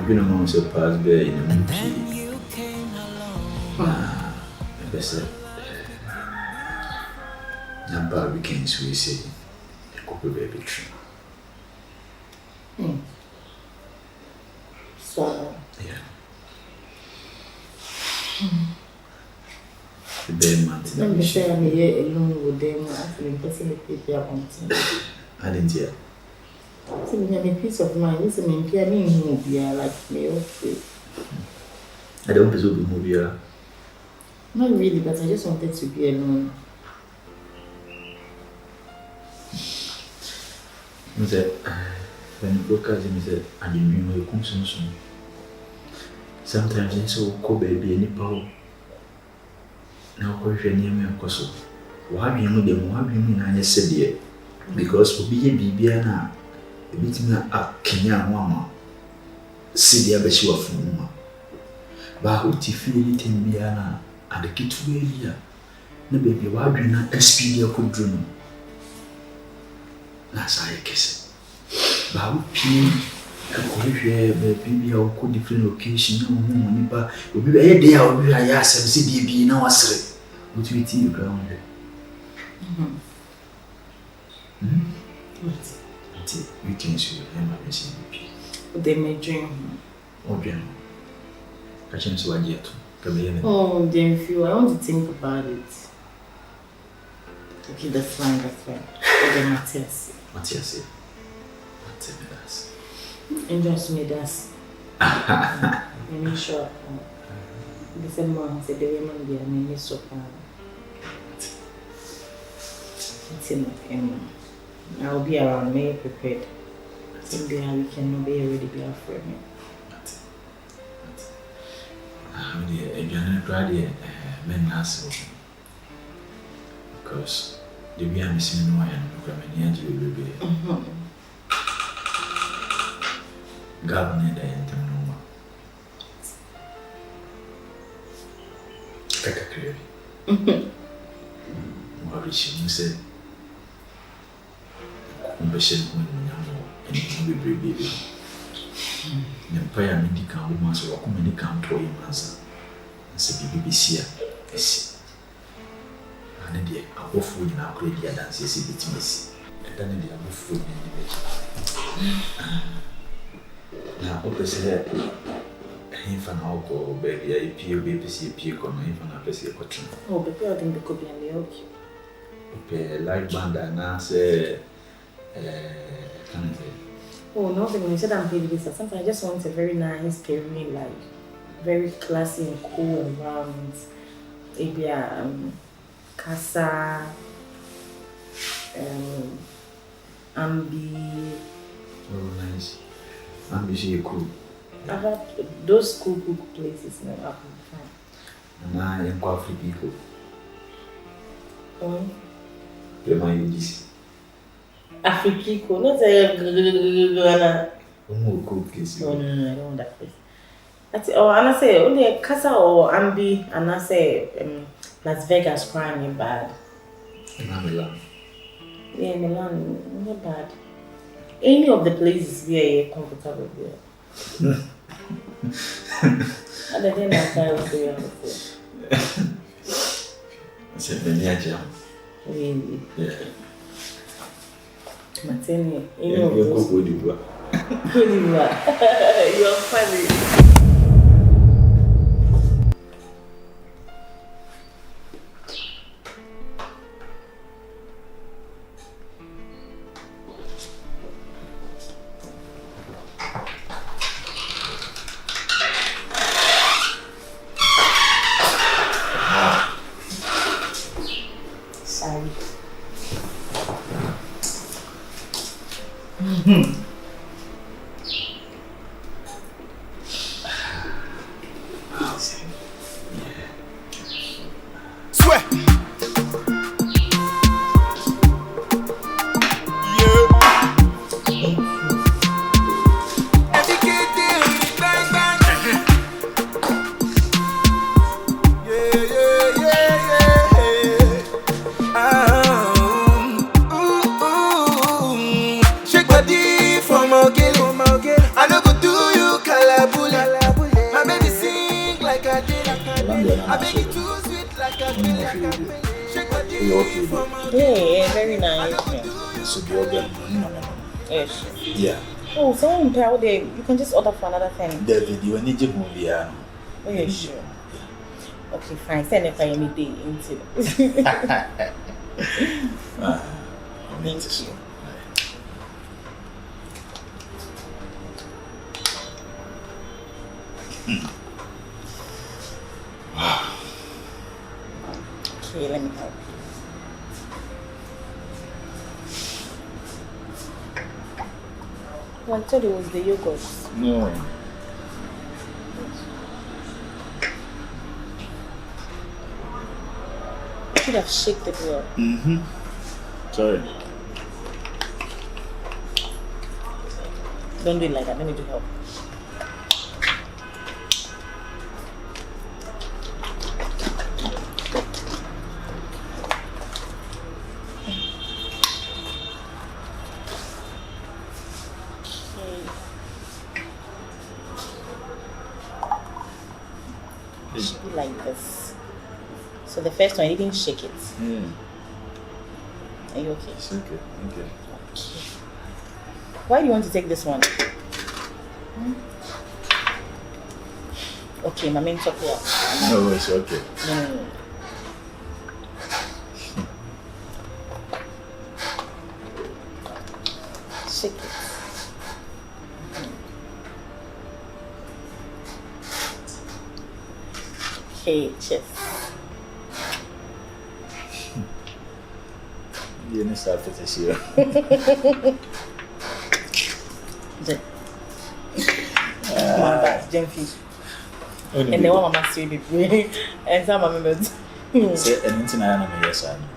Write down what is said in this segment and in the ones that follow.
been among the past there in a movie. I said, number weekends we say, a couple baby tree. So, yeah. The day month. Let me say I'm here alone with them. I'm personally people about it. I didn't hear. So we have a peace of mind. Listen, I'm here, like me, okay. I don't presume the movie. Not really, but I just wanted to be alone. When you broke out, he said, I didn't know you come soon. Sometimes I saw a baby any power. Now, question near me, of course. Why do you know them? Why do you mean I said it? Because for being Bibiana, a bit me a Kenyan woman. See the other show of Mama. But who feel it in Biana and the kid to be no baby, why do you not experience could dream? That's how I kiss it. But who pin a baby or could different location, no money, but will be a day I'll be a yes and see the be now. What we think you ground. You can see your They may dream. Oh, Jim. I change so yet. Oh, Gyamfi, I want to think about it. Okay, that's fine, that's fine. Okay, Matthias. And just made us. I'm sure. The same one said the women be a mini so I'll be around, may prepared. Someday we can be already be afraid. Because the way I'm missing no one and you will be governor the entire clearly. What she said, and you will be baby. The prayer medical woman so come to him answer and say BBC. Yes. And then I food in our great dance is it miss. And then they have food in the now, what is it? Infant alcohol, baby, a PUBC, come infant a cotton. Oh, but I think the could be a milk. Okay, like band and I say, can I say? Oh, nothing. When you said I'm paid this, sometimes I just want a very nice, serene, like very classy and cool environment. Maybe casa, ambi. Oh, nice. Ambi, cool. I have those cool places in the and I am quite free people. Oh. Remind you this. Africo, not a good case. No, I don't want that place. That's and I say only a casa or ambi, and I say Las Vegas crime bad. Milan. Yeah, Milan, not bad. Any of the places we are comfortable there. Other than that, I would say I said, the really? Yeah. Mateni, You're funny. Yeah, very nice. So the organ, Yes. yeah. Oh, someone tell them you can just order for another thing. The video need to move, yeah. Oh, yeah, sure. Okay, fine. Send it for any day into. Thank you. Okay, let me help you. Well, I thought it was the yogurt. No. You should have shaken it well. Sorry. Don't do it like that. Let me do help. It should be like this. So the first one, you didn't shake it. Are you okay? It's okay. Okay. Why do you want to take this one? Okay, my main top here. No, it's okay. No. Shake it. Okay, cheers. You need to start with this here. Gyamfi. And then one mama say baby, and some members. Say anything I am yes, I know.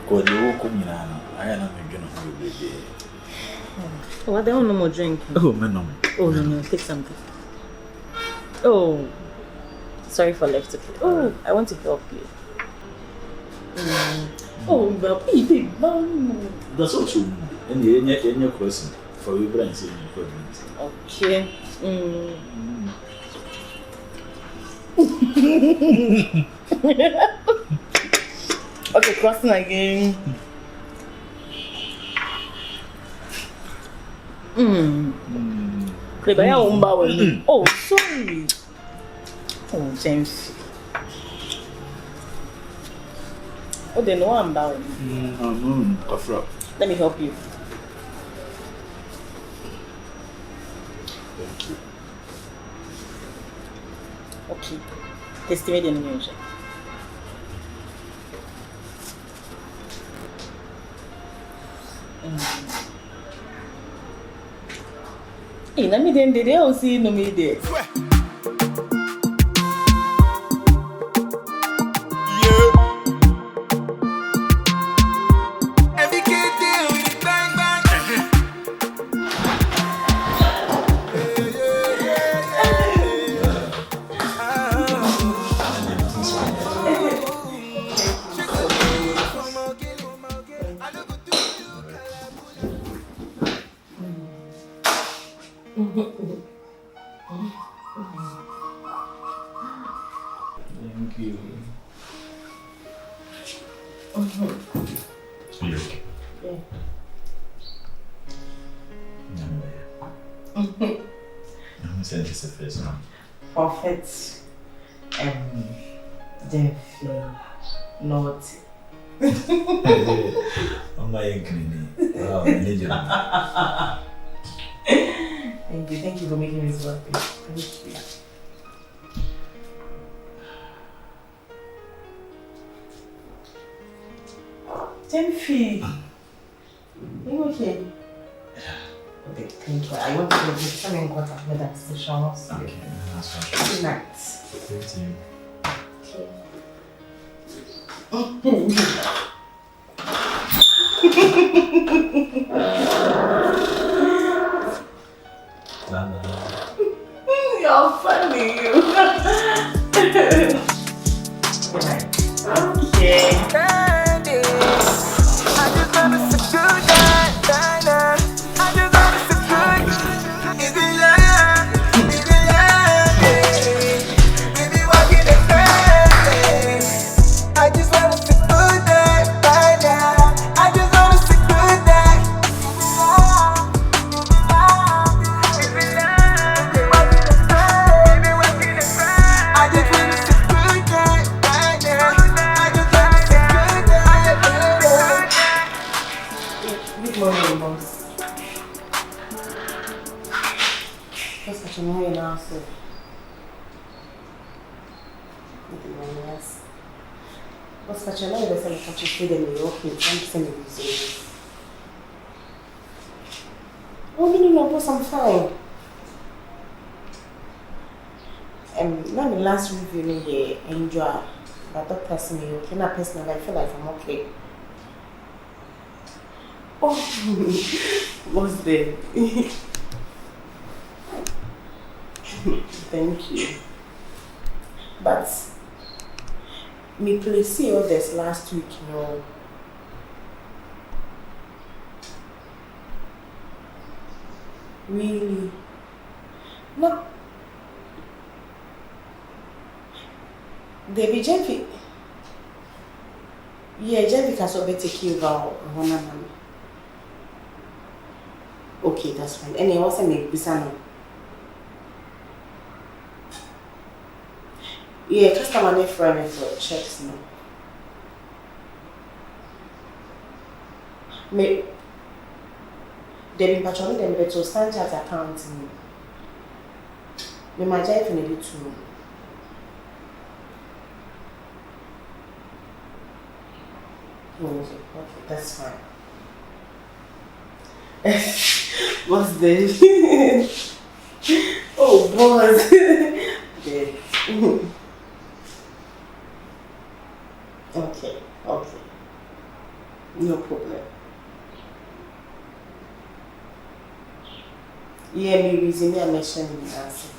Because you will come in, I am not going to be. Oh, I don't no more drink. Oh, no. Oh, no, take something. Oh, sorry for left to play. Oh, I want to help you. Oh, but baby, That's also in your question for your brain saying your okay. Okay, crossing again. Oh, sorry. Oh, James. Oh, they know I'm bowing. Let me help you. Thank you. Okay. Estimate the news. Hey, let me then they all see no me there. Thank you. Are you okay? Yeah. I'm saying this is the first one. Prophet Gyamfi naughty. I'm not inclining. Wow, I need you. Thank you for making me so happy. Thank you. Gyamfi, are you okay? Okay, thank you. I want to go to some water with that station. Okay, that's fine. Good night. Thank you. You're funny. Good night. Okay. also. Yes. But such a lot of the same food in New York, I'm sending you. Oh, no, I'm fine. Not the last review here, enjoy. But doctor said me okay. Now personally, I feel like I'm okay. Oh, what's there? Thank you. But me please see all this last week, you know. Really? No. Baby Gyamfi. Yeah, Gyamfi can also take you over one another. Okay, that's fine. Anyway, what's the name? Bisano. Yeah, customer name for checks now. Me. They've been patrolling them to Stanchart account. Me my Gyamfi need to. Okay, that's fine. What's this? Oh, boss. Dead. Okay. No problem. Yeah, me reason I mentioned in the answer.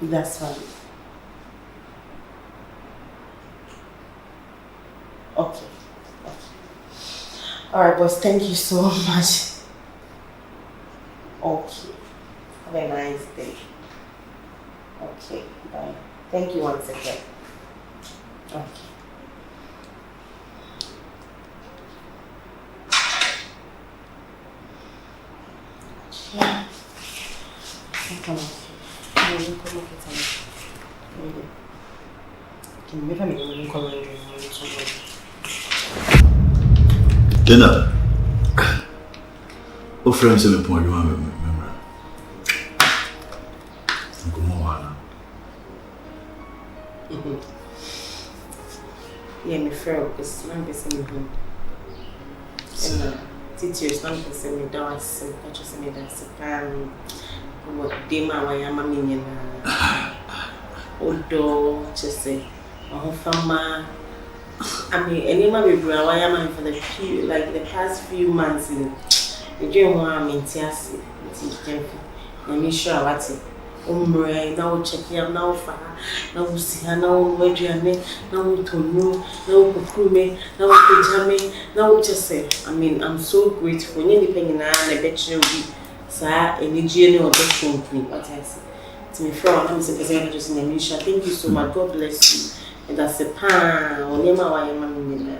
That's fine. Okay. Alright, boss, thank you so much. Okay. Have a nice day. Okay, bye. Thank you once again. Okay. Yeah. Come on. Dinner. What friends in the point you want to remember? Come on. Yeah, my friend is not missing home. Teachers not missing me dance, purchasing me dance. What Dema, why am I meaning? Odo, just say, Fama. I mean, any man will bring why am I for the few, like the past few months in the dream one I'm in Tiasi, I'm sure what it. Now checking up now for now see her now wedding now to know now kukume now kujame now just say I mean I'm so grateful any depending na na bet you be sa energy no obession what I say to me from I'm saying just in the thank you so much. God bless you. And that's a pan or nema why am I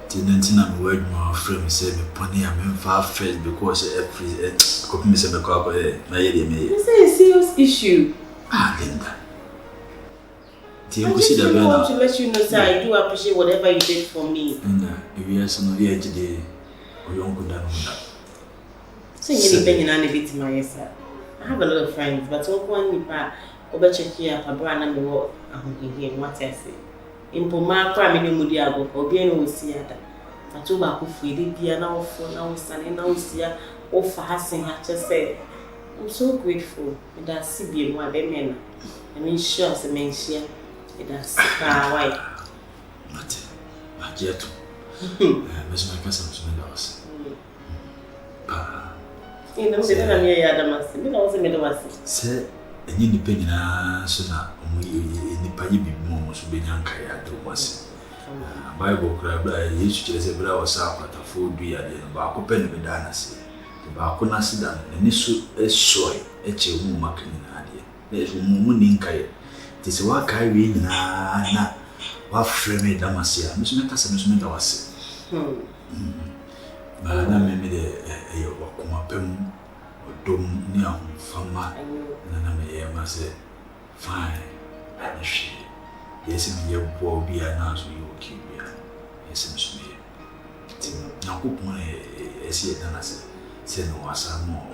Tinentina me word my friend say me pony am far first because every copy me say me call na ye me. This is a serious issue. Linda. I just really want to let you know sir I do appreciate whatever you did for me. Linda, if you are so no here today or you uncle down that. So you need to be to my sir. I have a lot of friends but one nipa over check here for brand me what here what I say. Impoma kwa me mudi ago obi no si ada atoba ko fuede bia na ofo na osane na osia ofa hasen ha say I'm so grateful that CBM wa be me na I mean sure say mentia that's why mate ajeto mesmo my casa mesmo da was pa ina me na me ya da mas me na was me da was se enyi nipa nyina so na nipa yi bi mo so be nyanka ya do wase Bible kra bra Yesu kire se bra wasa akwatafo du ya de ba akopɛ ne beda na se ba akona se da ne so esoi eche mu makani na ade na eso mu ni nkae ti se wa kai wi nyina na wa frame da mase a meso meka se meso me da wase ba na me de e wakoma pam odom ni ahofama na me ye ma se fine and she yes me ye bo bia na so ye okay bia yes me so me ti na ko pon e esi e dana se no wasa mo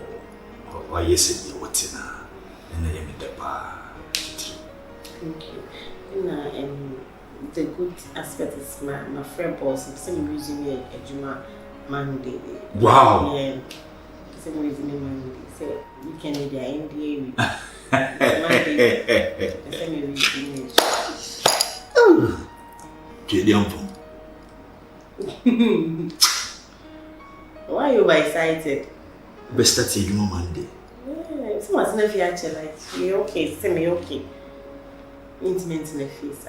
why yes, what's in and I am in the bar. Thank you. The good aspect is my friend boss, some using me a Juma Monday. Wow! Yeah, some using me Monday. So you can be the India. Monday, some using me. Oh! Gyamfi. Why are you excited? Best at you Monday. Yeah, someone's not actually like you okay, say me okay. Intimate in the face.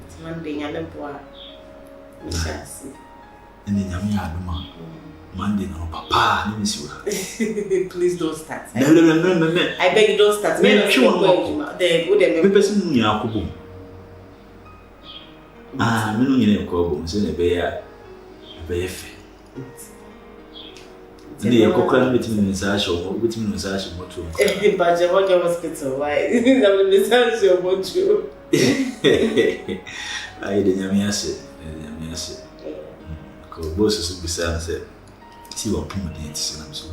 It's Monday, I don't know. And then I'm Monday, no, Papa, let me see. Please don't start. No. I beg you, don't start. The good and person in Yakubu. Ah, me no nyine ko bo so na be ya fe. Ndi e kokra no betimi no sa show, betimi no sa show moto. But you work in hospital, why? I'm the sense your moto. Ai de nyame ase. Ko boss so bisa na say ti wa pum de ti sinam so.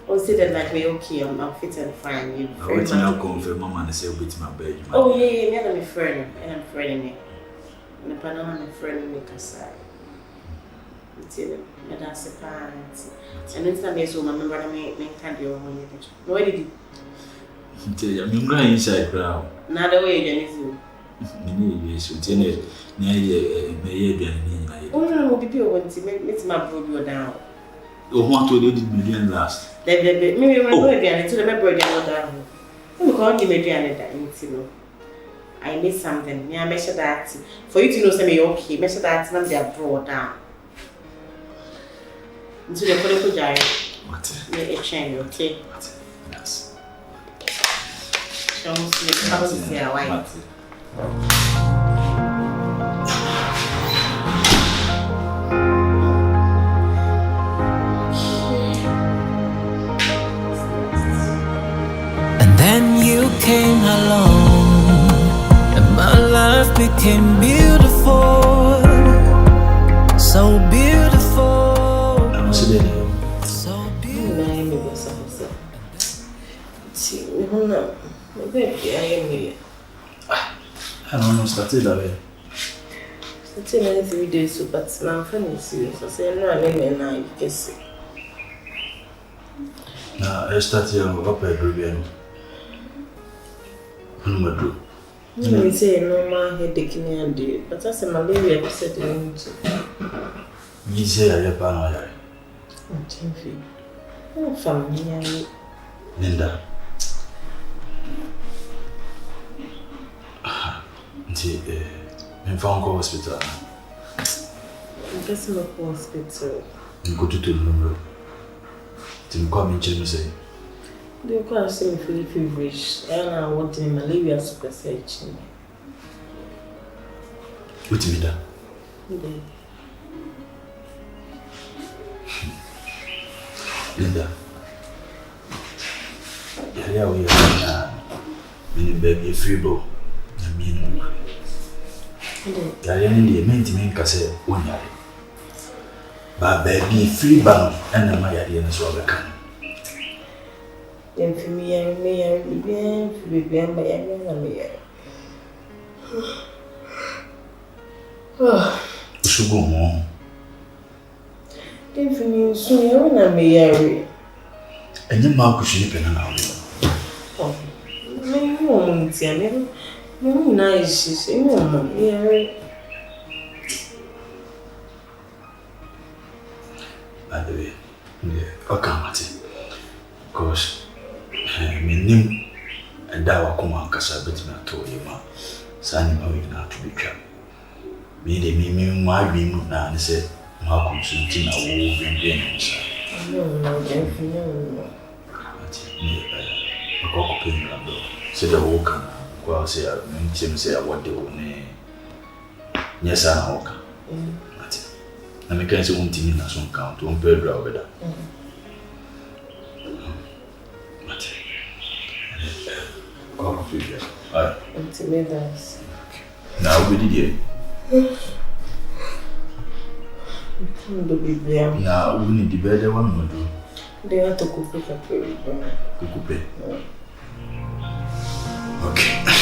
Oh, say that like we okay, I'm fit and fine. You very much. I confirm mama and say betimi my bed. Oh yeah, me friend, and I'm friend me. Na Panama na friend me kasa. Until me da se parents. And it's not me so my member me can do one year. No way did you? Until you me ngran inside crowd. Na the way you do. Ni so tene na ye me ye aduane ni na ye. Oh no, bibi o wonti me my bro you down. Oh what to did me last. Me bro aduane to me bro aduane down. We call him aduane da intino. I need something. Me I measure that for you to know say me okay. Measure that na they brought down. Into the put jai. What? Me a chain, okay? What? Yes. Show me how to say why. And then you came along. My life became beautiful, so beautiful. I'm sitting. So beautiful. See, baby, I am here. I don't know, started that way. It's in 3 days, so but now I'm feeling serious. I say, no, I mean, now you can see. Now, I started up a Caribbean. You say no more headache in your day, but that's a malaria upset in too. You say I have an eye. Gyamfi. Oh, family. Linda. I'm found hospital. I guess I'm at hospital. You go to the number. To come in, say. They can't see me feeling feverish. I want in malaria super searching. What you mean? Linda. Yeah, we are in baby free bow. I mean, I am the main thing I say 1 year. But baby free bound and my idea is all I can. Then for me, I may be my young. Should go more. Then for me, soon I may. And your mouth should be an hour. Oh, maybe won't see me. Nice, she said, yeah. By the way, okay, because my name and that will come on Casa Bettina told you, ma. Sandy, no, you not to be trapped. Me, my being now and said, how could you think I will be inside? No, no. A cock pin, said the walker. Well, say, I mean, Tim say, what do you yes, I walk. I make a soon team in a soon count to bird over now we did now we need the better one. They want to coupe. Coupe. Okay.